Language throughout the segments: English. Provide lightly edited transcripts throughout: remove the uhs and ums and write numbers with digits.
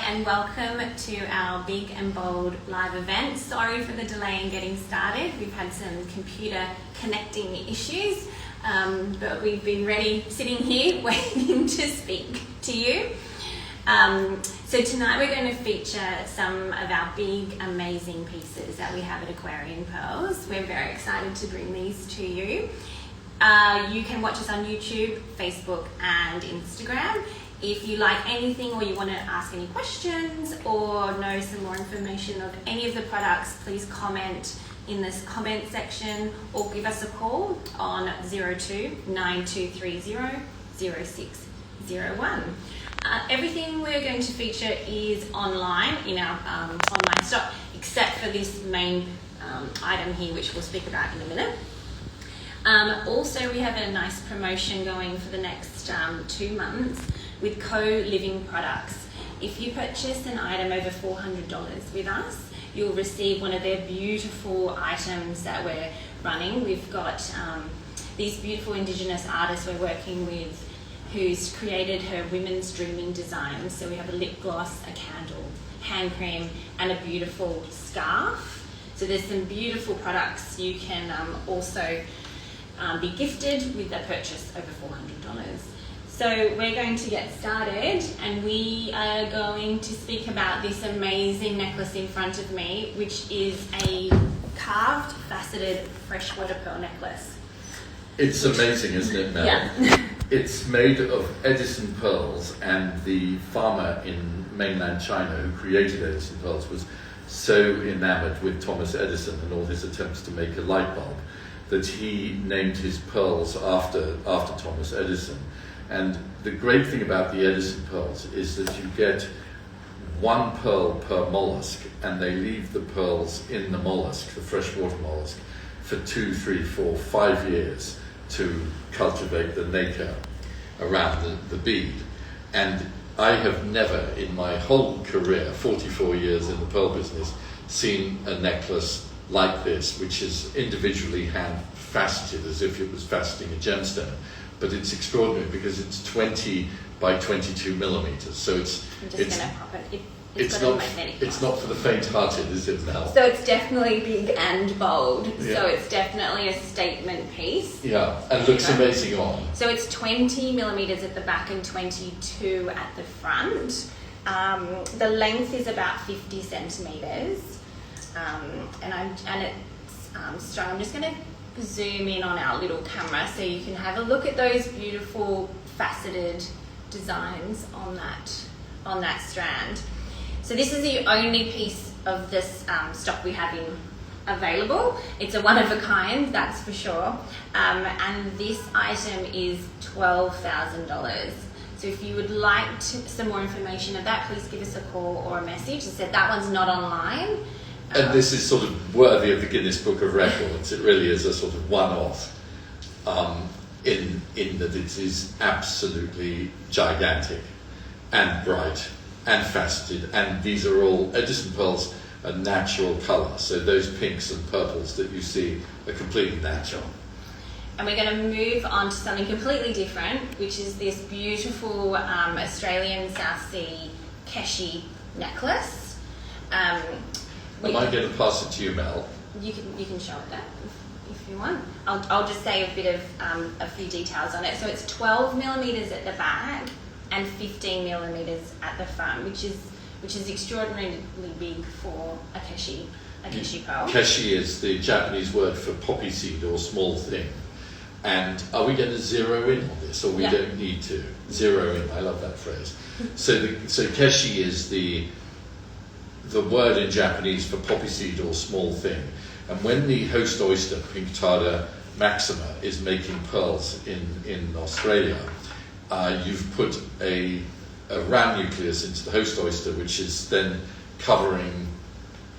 and welcome to our Big and Bold live event. Sorry for the delay in getting started. We've had some computer connecting issues, but we've been ready, sitting here, waiting to speak to you. So tonight we're going to feature some of our big, amazing pieces that we have at Aquarian Pearls. We're very excited to bring these to you. You can watch us on YouTube, Facebook and Instagram. If you like anything or you want to ask any questions or know some more information of any of the products, please comment in this comment section or give us a call on 02 9230 0601. Everything we're going to feature is online in our online stock, except for this main item here, which we'll speak about in a minute. Also, we have a nice promotion going for the next 2 months with co-living products. If you purchase an item over $400 with us, you'll receive one of their beautiful items that we're running. We've got these beautiful Indigenous artists we're working with who's created her women's dreaming designs. So we have a lip gloss, a candle, hand cream, and a beautiful scarf. So there's some beautiful products you can also be gifted with a purchase over $400. So we're going to get started, and we are going to speak about this amazing necklace in front of me, which is a carved, faceted freshwater pearl necklace. It's amazing, isn't it, Mel? Yeah. It's made of Edison pearls, and the farmer in mainland China who created Edison pearls was so enamored with Thomas Edison and all his attempts to make a light bulb that he named his pearls after Thomas Edison. And the great thing about the Edison pearls is that you get 1 pearl per mollusk, and they leave the pearls in the mollusk, the freshwater mollusk, for 2, 3, 4, 5 years to cultivate the nacre around the bead. And I have never in my whole career, 44 years in the pearl business, seen a necklace like this, which is individually hand faceted as if it was faceting a gemstone. But it's extraordinary because it's 20 by 22 millimeters. So it's not for the faint-hearted, is it, Mel? So it's definitely big and bold. Yeah. So it's definitely a statement piece. Yeah, and looks amazing on. So it's 20 millimeters at the back and 22 at the front. The length is about 50 centimeters, and it's strong. I'm just going to zoom in on our little camera so you can have a look at those beautiful faceted designs on that strand. So this is the only piece of this stock we have available. It's a one of a kind, that's for sure. And this item is $12,000. So if you would like some more information of that, please give us a call or a message. As I said, that one's not online. And this is sort of worthy of the Guinness Book of Records. It really is a sort of one-off in that it is absolutely gigantic and bright and faceted. And these are all, Edison pearls are natural colour. So those pinks and purples that you see are completely natural. And we're going to move on to something completely different, which is this beautiful Australian South Sea Keshi necklace. Am I going to pass it to you, Mel? You can show it that if you want. I'll just say a bit of a few details on it. So it's 12 millimeters at the back and 15 millimeters at the front, which is extraordinarily big for a keshi pearl. Keshi is the Japanese word for poppy seed or small thing. And are we going to zero in on this, or we don't need to zero in? I love that phrase. So keshi is the word in Japanese for poppy seed or small thing. And when the host oyster, Pinctada maxima, is making pearls in Australia, you've put a round nucleus into the host oyster, which is then covering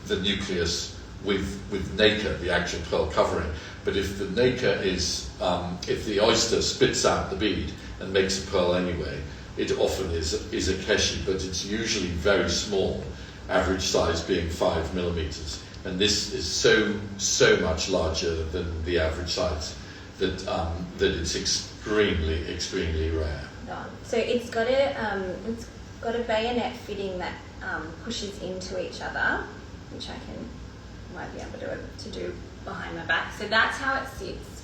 the nucleus with nacre, the actual pearl covering. But if the nacre is, if the oyster spits out the bead and makes a pearl anyway, it often is a keshi, but it's usually very small, average size being 5 millimeters. And this is so much larger than the average size that it's extremely rare. So it's got got a bayonet fitting that pushes into each other, which might be able to do behind my back. So that's how it sits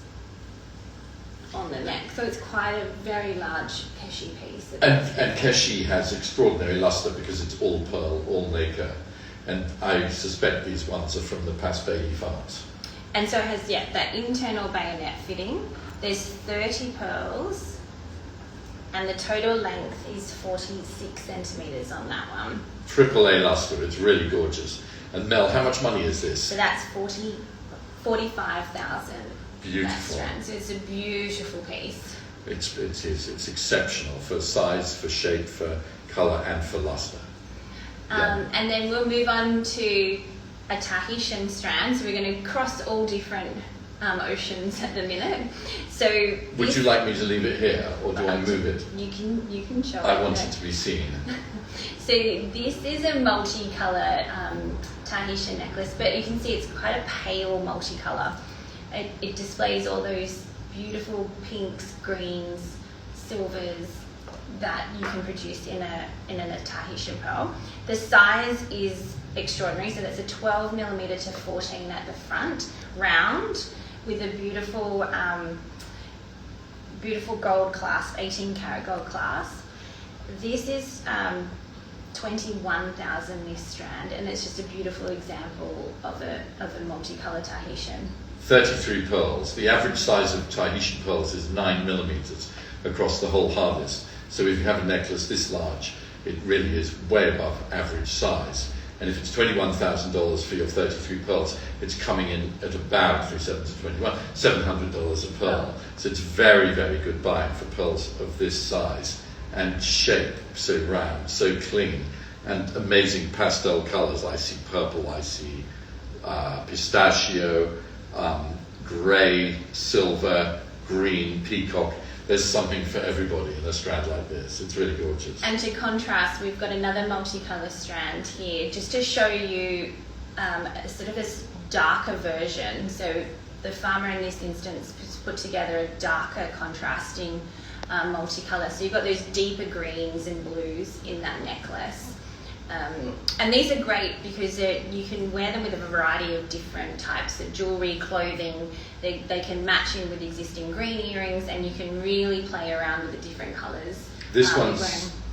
on the neck. So it's quite a very large keshi piece. And keshi has extraordinary luster because it's all pearl, all nacre. And I suspect these ones are from the Paspeyi farms. And so it has, that internal bayonet fitting. There's 30 pearls, and the total length is 46 centimetres on that one. Triple A luster, it's really gorgeous. And Mel, how much money is this? So that's 45,000. Beautiful. So it's a beautiful piece. It's exceptional for size, for shape, for colour, and for luster. And then we'll move on to a Tahitian strand. So we're going to cross all different oceans at the minute. So would you like me to leave it here, or do I move it? You can show it. I want it to be seen. So this is a multicolour Tahitian necklace, but you can see it's quite a pale multicolour. It displays all those beautiful pinks, greens, silvers that you can produce in a Tahitian pearl. The size is extraordinary, so that's a 12mm to 14 at the front, round, with a beautiful beautiful gold clasp, 18 karat gold clasp. This is 21,000 this strand, and it's just a beautiful example of a multicolour Tahitian. 33 pearls. The average size of Tahitian pearls is 9mm across the whole harvest. So if you have a necklace this large, it really is way above average size. And if it's $21,000 for your 33 pearls, it's coming in at about $700 a pearl. So it's very, very good buying for pearls of this size and shape, so round, so clean, and amazing pastel colours. I see purple, I see pistachio, grey, silver, green, peacock. There's something for everybody in a strand like this. It's really gorgeous. And to contrast, we've got another multicolour strand here, just to show you sort of this darker version. So the farmer in this instance has put together a darker contrasting multicolour. So you've got those deeper greens and blues in that necklace. And these are great because you can wear them with a variety of different types of jewellery, clothing. They can match in with existing green earrings, and you can really play around with the different colours. This one's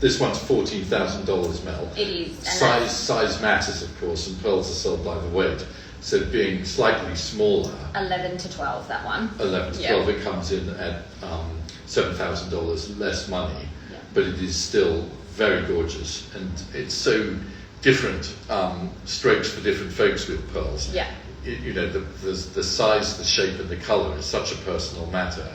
$14,000, Mel. It is. Size matters, of course, and pearls are sold by the weight. So being slightly smaller, 11 to 12, that one. 11 to 12, it comes in at $7,000 less money, but it is still very gorgeous, and it's so different strokes for different folks with pearls. Yeah. The size, the shape, and the colour is such a personal matter,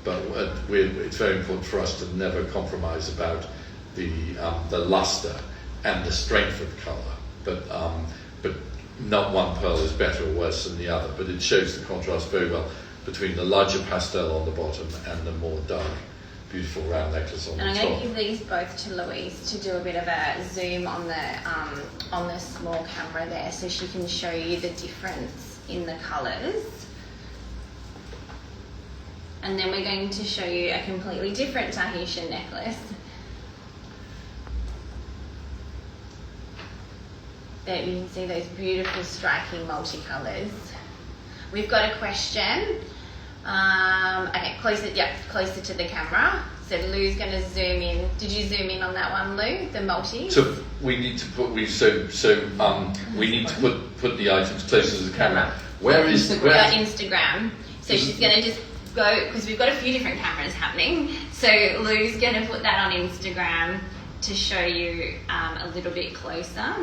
but it's very important for us to never compromise about the luster and the strength of the colour. But not one pearl is better or worse than the other. But it shows the contrast very well between the larger pastel on the bottom and the more dark, beautiful round necklace on the top. And I'm going to give these both to Louise to do a bit of a zoom on the small camera there, so she can show you the difference in the colours. And then we're going to show you a completely different Tahitian necklace. There you can see those beautiful striking multicolours. We've got a question. Okay, closer to the camera. So Lou's going to zoom in. Did you zoom in on that one, Lou? The multi. So we need to put we need to put the items closer to the camera. Where is Instagram? So she's going to just go, because we've got a few different cameras happening. So Lou's going to put that on Instagram to show you a little bit closer. I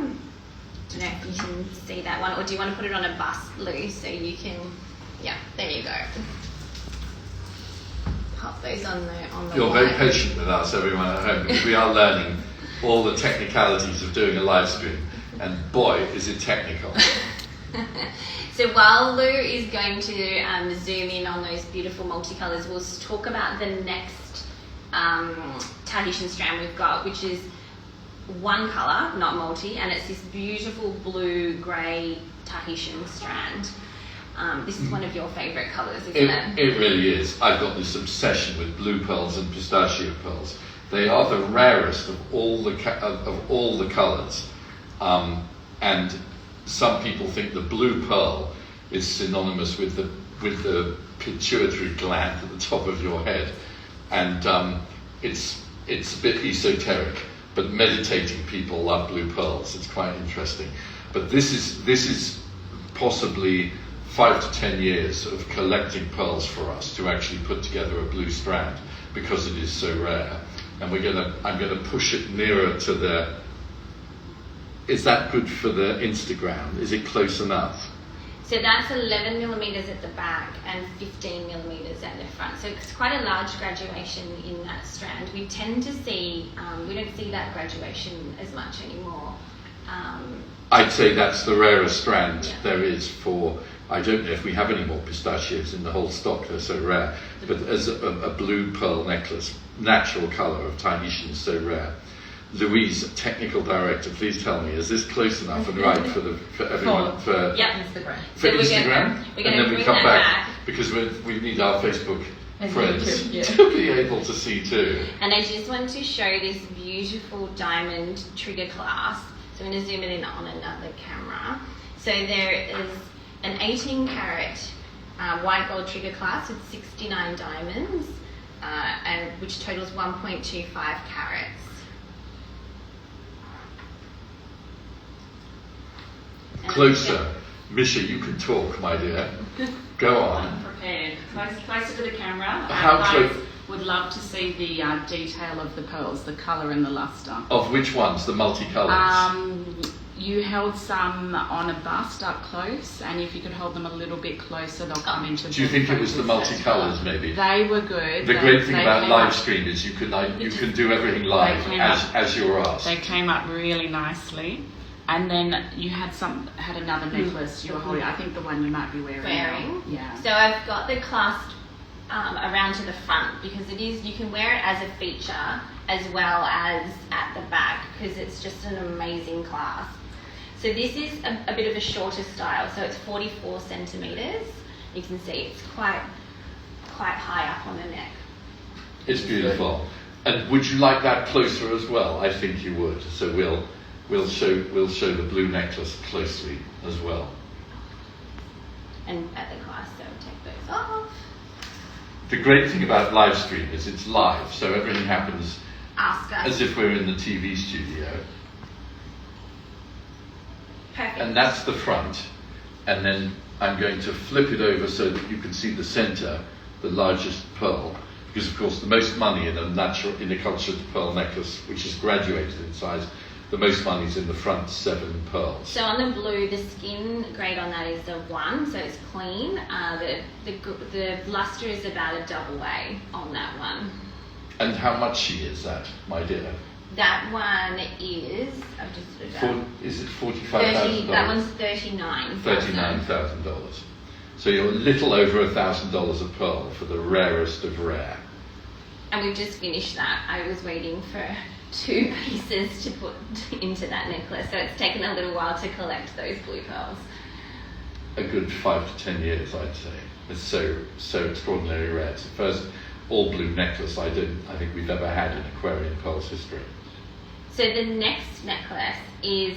don't know if you can see that one, or do you want to put it on a bus, Lou, so you can? Yeah, there you go. Pop those on the You're wire. very patient with us, everyone at home, because we are learning all the technicalities of doing a live stream, and boy, is it technical. So while Lou is going to zoom in on those beautiful multicolours, we'll talk about the next Tahitian strand we've got, which is one colour, not multi, and it's this beautiful blue-grey Tahitian strand. This is one of your favourite colours, isn't it? It really is. I've got this obsession with blue pearls and pistachio pearls. They are the rarest of all the colours, and some people think the blue pearl is synonymous with the pituitary gland at the top of your head, and it's a bit esoteric. But meditating people love blue pearls. It's quite interesting. But this is possibly 5 to 10 years of collecting pearls for us to actually put together a blue strand, because it is so rare. And I'm gonna push it nearer to the. Is that good for the Instagram? Is it close enough? So that's 11 millimeters at the back and 15 millimeters at the front. So it's quite a large graduation in that strand. We tend to see, we don't see that graduation as much anymore. I'd say that's the rarest strand there is for. I don't know if we have any more pistachios in the whole stock. They're so rare. But as a blue pearl necklace, natural colour of Tahitian is so rare. Louise, technical director, please tell me, is this close enough and right for everyone? For Instagram. For Instagram? We're and then we come back because we need our Facebook friends to be able to see too. And I just want to show this beautiful diamond trigger clasp. So I'm going to zoom it in on another camera. So there is an 18 carat white gold trigger clasp with 69 diamonds, and which totals 1.25 carats. Closer. Misha, you can talk, my dear. Go on. I'm prepared. Closer to the camera. How close? Would love to see the detail of the pearls, the colour and the lustre. Of which ones? The multicolours? You held some on a bust up close, and if you could hold them a little bit closer, they'll come into. Do you think it was the multicolours, maybe? They were good. The great thing about Livestream is you can do everything live as you're asked. They came up really nicely. And then you had another necklace you were holding. I think the one you might be wearing. Yeah. So I've got the clasp around to the front, because you can wear it as a feature as well as at the back, because it's just an amazing clasp. So this is a bit of a shorter style. So it's 44 centimeters. You can see it's quite high up on the neck. It's beautiful. And would you like that closer as well? I think you would. So we'll show the blue necklace closely as well. And at the clasp, so take those off. The great thing about Livestream is it's live, so everything happens as if we're in the TV studio. Perfect. And that's the front. And then I'm going to flip it over so that you can see the center, the largest pearl. Because of course the most money in a cultured pearl necklace, which is graduated in size, the most money is in the front 7 pearls. So on the blue, the skin grade on that is a 1, so it's clean. The luster is about a AA on that one. And how much is that, my dear? That one is, I've just put it down. Is it $45,000? That one's $39,000. $39,000. So you're a little over $1,000 a pearl for the rarest of rare. And we've just finished that. I was waiting for 2 pieces to put into that necklace, so it's taken a little while to collect those blue pearls. A good 5 to 10 years, I'd say. It's so extraordinarily rare. It's the first all blue necklace I think we've ever had in Aquarian Pearls history. So the next necklace is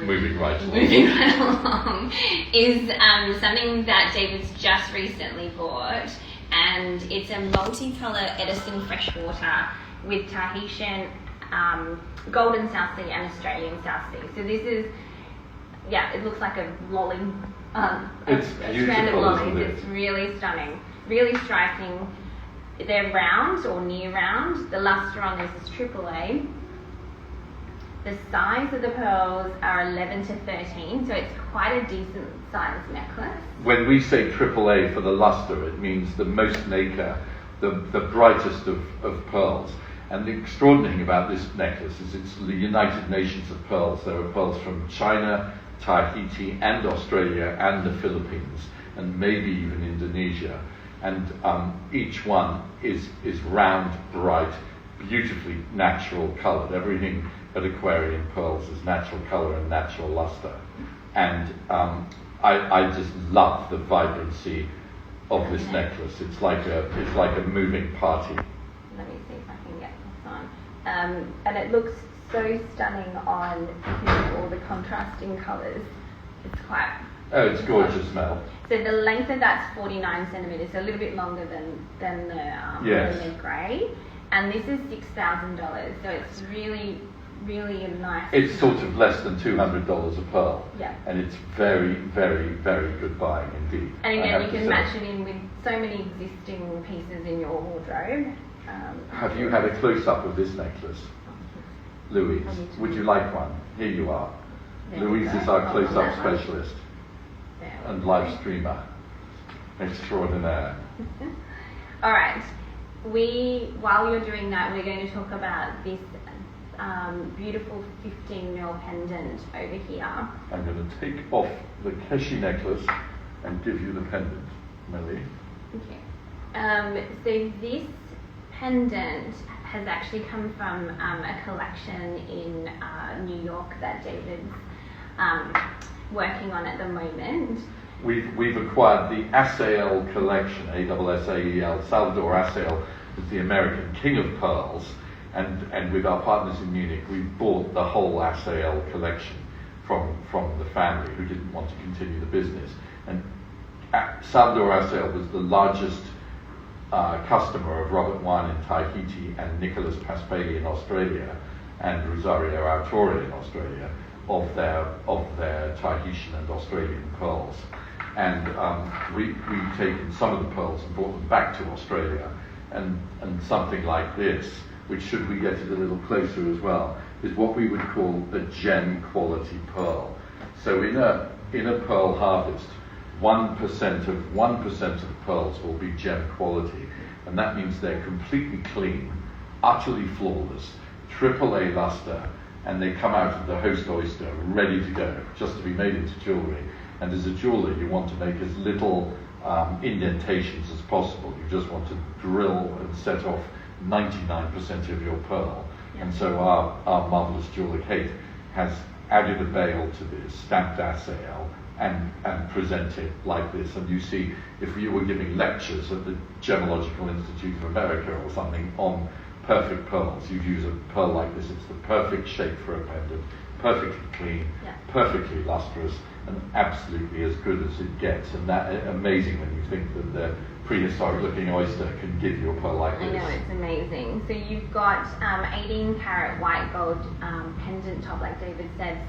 moving right along is something that David's just recently bought, and it's a multicolour Edison freshwater with Tahitian golden South Sea and Australian South Sea. So this is, it looks like a lolly, it's a strand of lollies. It's really stunning, really striking. They're round or near round. The luster on this is AAA. The size of the pearls are 11 to 13, so it's quite a decent sized necklace. When we say AAA for the luster, it means the most nacre, the brightest of pearls. And the extraordinary thing about this necklace is it's the United Nations of pearls. There are pearls from China, Tahiti, and Australia, and the Philippines, and maybe even Indonesia. And each one is round, bright, beautifully natural coloured. Everything at Aquarian Pearls is natural colour and natural luster. And I just love the vibrancy of this necklace. It's like a moving party. Let me see if I can get this on. And it looks so stunning on because of all the contrasting colours. It's quite... Oh, it's gorgeous, Mel. So the length of that's 49 centimetres, so a little bit longer than the Yes. grey. And this is $6,000, so it's really, really a nice... It's sort of less than $200 a pearl. Yeah. And it's very, very, very good buying indeed. And again, you can match it in with so many existing pieces in your wardrobe. Have you had a close-up of this necklace? Louise, would you like one? Here you are. Louise is our close-up specialist and live streamer extraordinaire. All right. While you're doing that, we're going to talk about this beautiful 15mm pendant over here. I'm going to take off the Keshi necklace and give you the pendant, Melanie. Okay. So this pendant has actually come from a collection in New York that David's working on at the moment. We've acquired the Asael collection, A-S-S-A-E-L. Salvador Asael is the American king of pearls, and with our partners in Munich, we bought the whole Asael collection from the family who didn't want to continue the business. And Salvador Asael was the largest customer of Robert Wine in Tahiti and Nicholas Paspaley in Australia and Rosario Autori in Australia of their Tahitian and Australian pearls. And we've taken some of the pearls and brought them back to Australia, and something like this, which, should we get it a little closer as well, is what we would call a gem quality pearl. So in a pearl harvest, 1% of the pearls will be gem quality, and that means they're completely clean, utterly flawless, AAA luster, and they come out of the host oyster ready to go, just to be made into jewellery. And as a jeweller, you want to make as little indentations as possible. You just want to drill and set off 99% of your pearl. Yeah. And so our marvellous jeweller Kate has added a bail to this, stamped Asael, and present it like this. And you see, if you were giving lectures at the Gemological Institute of America or something on perfect pearls, you'd use a pearl like this. It's the perfect shape for a pendant, perfectly clean, yeah, perfectly lustrous, and absolutely as good as it gets. And that amazing when you think that the prehistoric looking oyster can give you a pearl like this. I know, it's amazing. So you've got 18 carat white gold pendant top, like David said,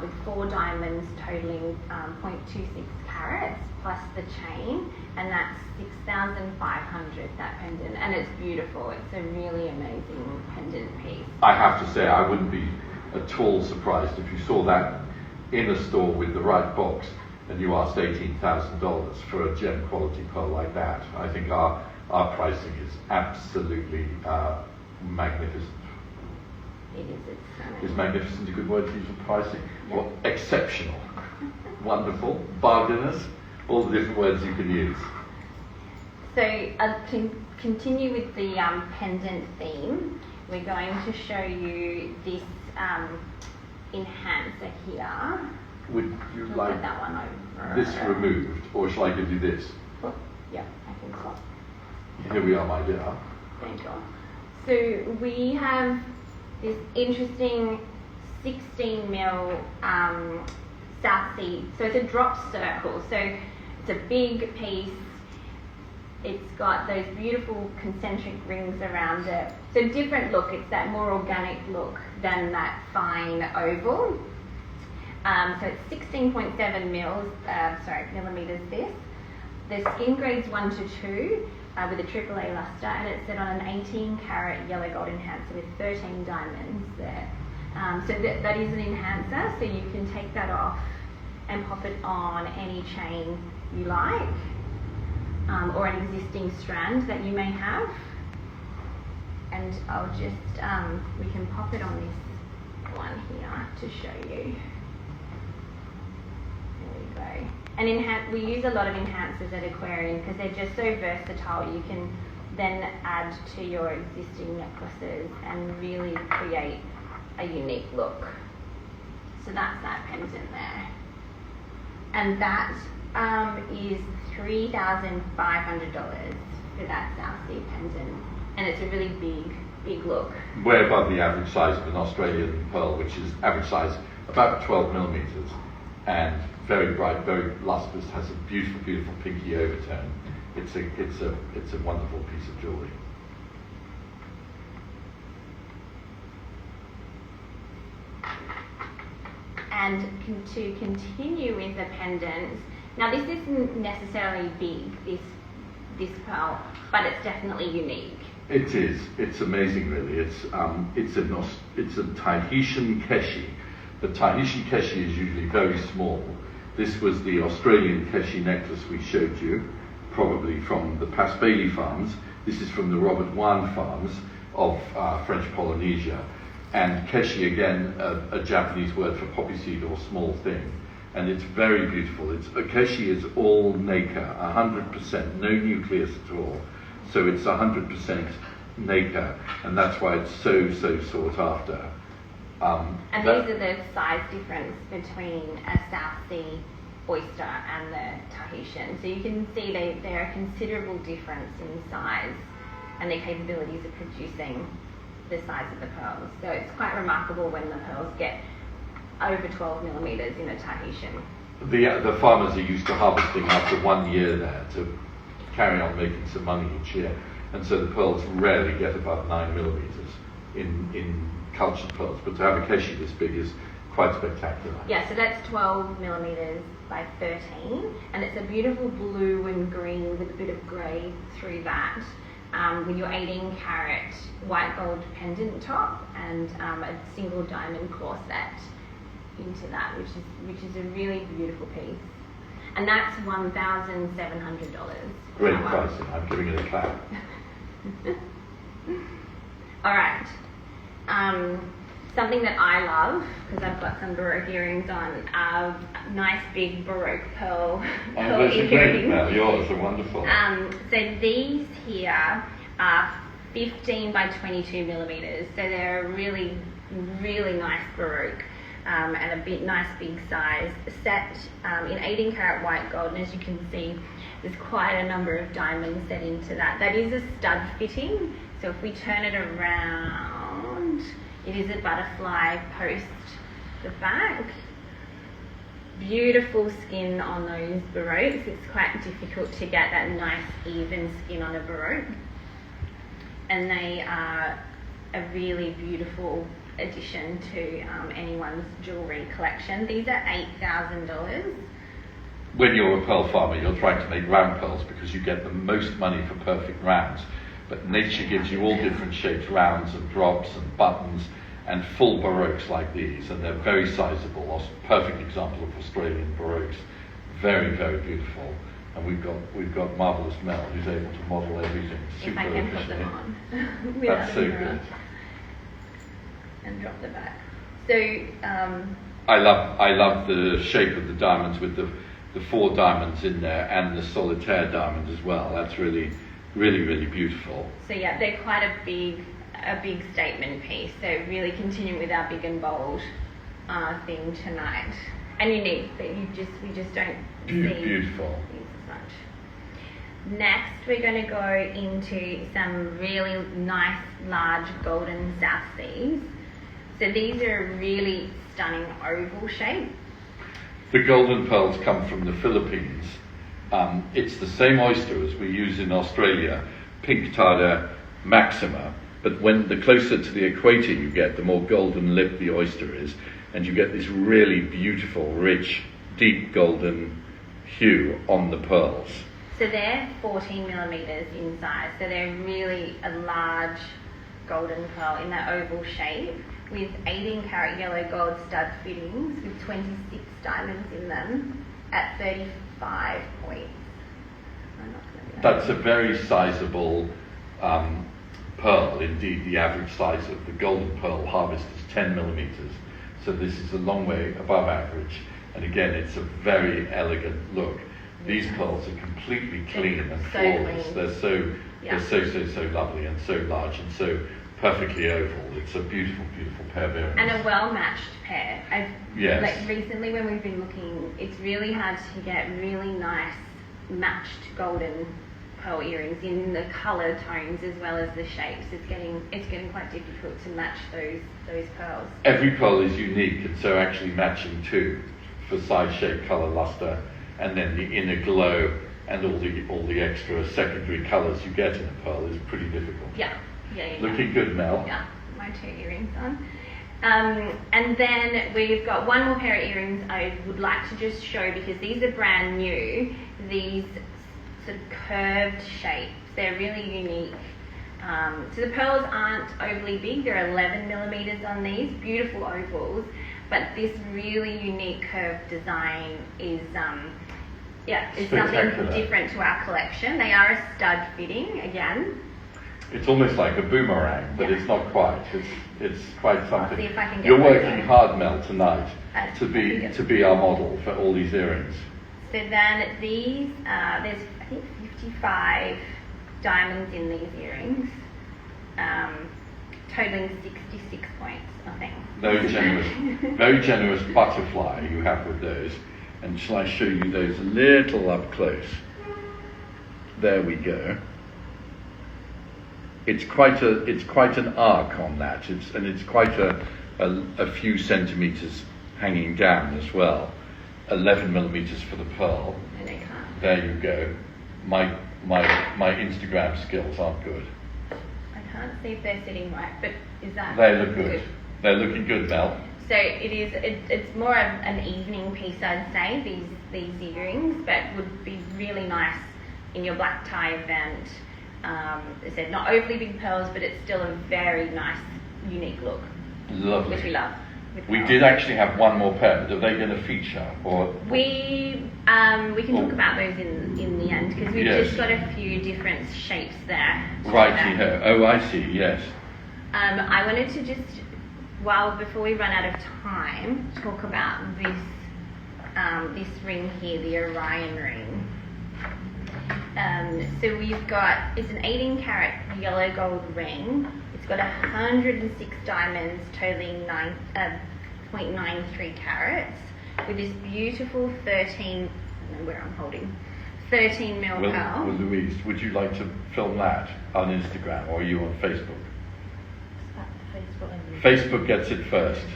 with 4 diamonds totaling 0.26 carats plus the chain, and that's 6,500, that pendant, and it's beautiful. It's a really amazing pendant piece. I have to say, I wouldn't be at all surprised if you saw that in a store with the right box and you asked $18,000 for a gem quality pearl like that. I think our pricing is absolutely magnificent. It is. It's stunning. Is magnificent a good word to use for pricing? Yeah. Well, exceptional, wonderful, bargainous, all the different words you can use. So to continue with the pendant theme, we're going to show you this enhancer here. Would you I'll like put that one over. this removed, or shall I give you this? Yeah, I think so. Here we are, my dear. Thank you. So we have this interesting 16mm South Sea. So it's a drop circle. So it's a big piece. It's got those beautiful concentric rings around it. So different look. It's that more organic look than that fine oval. So it's 16.7 millimeters this. The skin grades 1 to 2 with a AAA luster, and it's set on an 18 carat yellow gold enhancer with 13 diamonds there. So that is an enhancer, so you can take that off and pop it on any chain you like, or an existing strand that you may have. And I'll just, we can pop it on this one here to show you. There we go. And we use a lot of enhancers at Aquarian because they're just so versatile. You can then add to your existing necklaces and really create a unique look. So that's that pendant there. And that is $3,500 for that South Sea pendant. And it's a really big big look. Way above the average size of an Australian pearl, which is average size about 12 millimeters, and very bright, very lustrous, has a beautiful, beautiful pinky overtone. It's a wonderful piece of jewellery. And to continue with the pendants, now this isn't necessarily big, this pearl, but it's definitely unique. It is. It's amazing, really. It's a Tahitian keshi. The Tahitian keshi is usually very small. This was the Australian keshi necklace we showed you, probably from the Pas Bailey farms. This is from the Robert Wan farms of French Polynesia. And keshi, again, a Japanese word for poppy seed or small thing. And it's very beautiful. Keshi is all nacre, 100%, no nucleus at all. So it's 100% nacre, and that's why it's so sought after. And these are the size difference between a South Sea oyster and the Tahitian. So you can see they're a considerable difference in size and their capabilities of producing the size of the pearls. So it's quite remarkable when the pearls get over 12 millimeters in a Tahitian. The farmers are used to harvesting after 1 year there to carry on making some money each year, and so the pearls rarely get above 9 millimeters in cultured pearls, but to have a keshi this big is quite spectacular. Yeah, so that's 12 millimeters by 13, and it's a beautiful blue and green with a bit of grey through that, with your 18-carat white gold pendant top and a single diamond corset into that, which is a really beautiful piece. And that's $1,700. Great pricing. I'm giving it a clap. All right. Something that I love, because I've got some Baroque earrings on, nice big Baroque pearl Those are great, Mel. Yours are wonderful. So these here are 15 by 22 millimeters. So they're a really, really nice Baroque. And a nice big size, set in 18-carat white gold, and as you can see, there's quite a number of diamonds set into that. That is a stud fitting, so if we turn it around, it is a butterfly post the back. Beautiful skin on those Baroques. It's quite difficult to get that nice even skin on a Baroque, and they are a really beautiful addition to anyone's jewellery collection. These are $8,000. When you're a pearl farmer, you're trying to make round pearls because you get the most money for perfect rounds. But nature gives you all different shapes, rounds and drops and buttons and full Baroques like these, and they're very sizable. Perfect example of Australian Baroques. Very, very beautiful. And we've got marvellous Mel who's able to model everything super if I can put them on. That's so good. And drop the back. So I love the shape of the diamonds with the 4 diamonds in there and the solitaire diamond as well. That's really, really, really beautiful. So yeah, they're quite a big statement piece. So really continuing with our big and bold thing tonight, and unique, but we just don't see beautiful these as much. Next, we're going to go into some really nice, large golden South Seas. So these are a really stunning oval shape. The golden pearls come from the Philippines. It's the same oyster as we use in Australia, Pinctada maxima, but when the closer to the equator you get, the more golden lipped the oyster is, and you get this really beautiful, rich, deep golden hue on the pearls. So they're 14 millimeters in size, so they're really a large golden pearl in that oval shape, with 18-carat yellow gold stud fittings with 26 diamonds in them at 35 points. That's a very sizable pearl. Indeed, the average size of the golden pearl harvest is 10 millimeters. So this is a long way above average. And again, it's a very elegant look. These pearls are completely clean and flawless. They're so lovely and so large and so perfectly oval. It's a beautiful, beautiful pair of earrings. And a well-matched pair. Yes. Like recently when we've been looking, it's really hard to get really nice matched golden pearl earrings in the colour tones as well as the shapes. It's getting quite difficult to match those pearls. Every pearl is unique, and so actually matching too, for size, shape, colour, luster, and then the inner glow and all the extra secondary colours you get in a pearl is pretty difficult. Yeah. Looking good, Mel. Yeah, my 2 earrings on. And then we've got one more pair of earrings I would like to just show, because these are brand new. These sort of curved shapes, they're really unique. So the pearls aren't overly big, they're 11 millimeters on these, beautiful ovals, but this really unique curved design is something different to our collection. They are a stud fitting again. It's almost like a boomerang, but it's not quite. It's quite something. I'll see if I can get You're working hard, Mel, tonight to be our model for all these earrings. So then these, there's I think 55 diamonds in these earrings, totaling 66 points, I think. Very generous butterfly you have with those. And shall I show you those a little up close? There we go. It's quite an arc on that. It's quite a few centimeters hanging down as well. 11 millimeters for the pearl. And I can't. There you go. My Instagram skills aren't good. I can't see if they're sitting right, but is that? They look good. They're looking good, Mel. So it's more of an evening piece, I'd say, these earrings, but would be really nice in your black tie event. As I said, not overly big pearls, but it's still a very nice, unique look. Lovely. Which we love. We did actually have one more pair, but are they going to feature? Or we can talk about those in the end, because we've just got a few different shapes there. Righty-ho. Oh, I see, yes. I wanted to just, before we run out of time, talk about this ring here, the Orion ring. So we've got, it's an 18 carat yellow gold ring. It's got 106 diamonds totaling 0.93 carats with this beautiful 13 mil pearl. Well, Louise, would you like to film that on Instagram, or are you on Facebook? Facebook gets it first.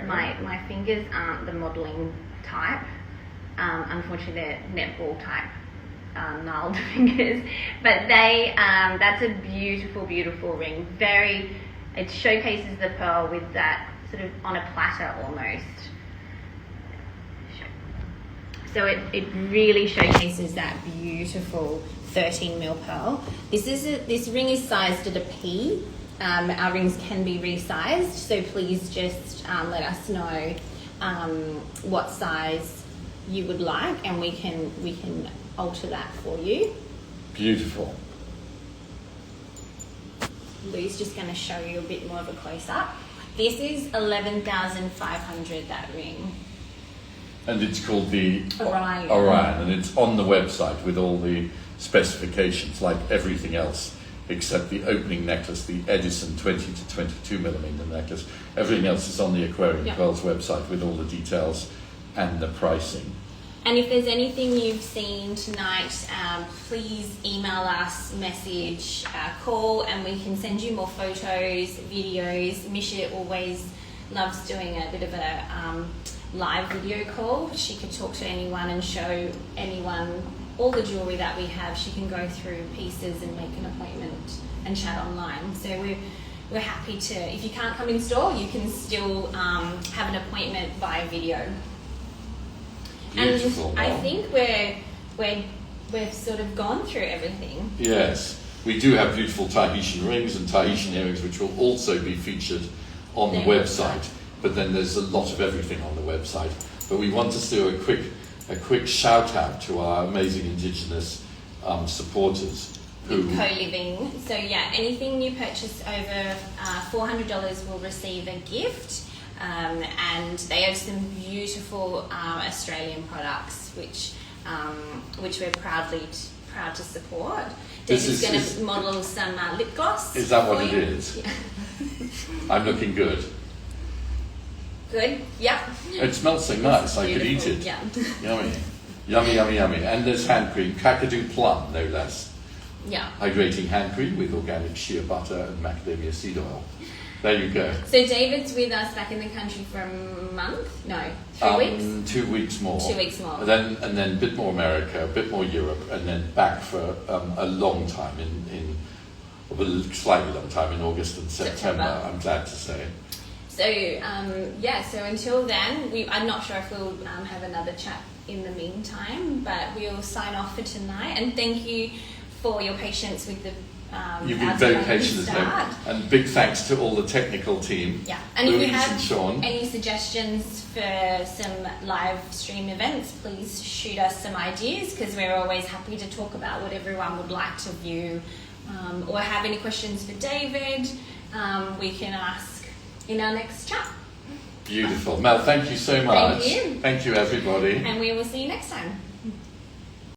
My fingers aren't the modelling type. Unfortunately, they're netball type. Gnarled fingers, but that's a beautiful ring. It showcases the pearl with that sort of on a platter almost. So it really showcases that beautiful 13 mil pearl. This ring is sized at a P. Our rings can be resized, so please just let us know what size you would like, and we can alter that for you. Beautiful. Lou's just going to show you a bit more of a close-up. This is 11,500, that ring. And it's called the Orion, and it's on the website with all the specifications, like everything else, except the opening necklace, the Edison 20 to 22 millimeter necklace. Everything else is on the Aquarium Pearls website with all the details and the pricing. And if there's anything you've seen tonight, please email us, message, call, and we can send you more photos, videos. Misha always loves doing a bit of a live video call. She could talk to anyone and show anyone all the jewellery that we have. She can go through pieces and make an appointment and chat online. So we're happy to, if you can't come in store, you can still have an appointment via video. Beautiful. And I think we've sort of gone through everything. Yes, we do have beautiful Tahitian rings and Tahitian earrings, which will also be featured on the website. But then there's a lot of everything on the website. But we want to do a quick shout out to our amazing Indigenous supporters who co-living. So yeah, anything you purchase over $400 will receive a gift. And they have some beautiful Australian products, which we're proud to support. David's going to model some lip gloss. Is that what it is? Yeah. I'm looking good. Good. Yep. It smells so nice. I could eat it. Yeah. Yummy, yummy, yummy, yummy. And there's hand cream, Kakadu plum, no less. Yeah. Hydrating hand cream with organic shea butter and macadamia seed oil. There you go. So David's with us back in the country for a month? No, 3 weeks? 2 weeks more. 2 weeks more. And then a bit more America, a bit more Europe, and then back for a long time a slightly long time in August and September. I'm glad to say. So so until then, I'm not sure if we'll have another chat in the meantime, but we'll sign off for tonight. And thank you for your patience with the you've been very patient, and big thanks to all the technical team. Yeah, and if you have and Sean. Any suggestions for some live stream events, please shoot us some ideas, because we're always happy to talk about what everyone would like to view, or have any questions for David, we can ask in our next chat. Beautiful. Mel, thank you so much. Thank you. Thank you, everybody. And we will see you next time.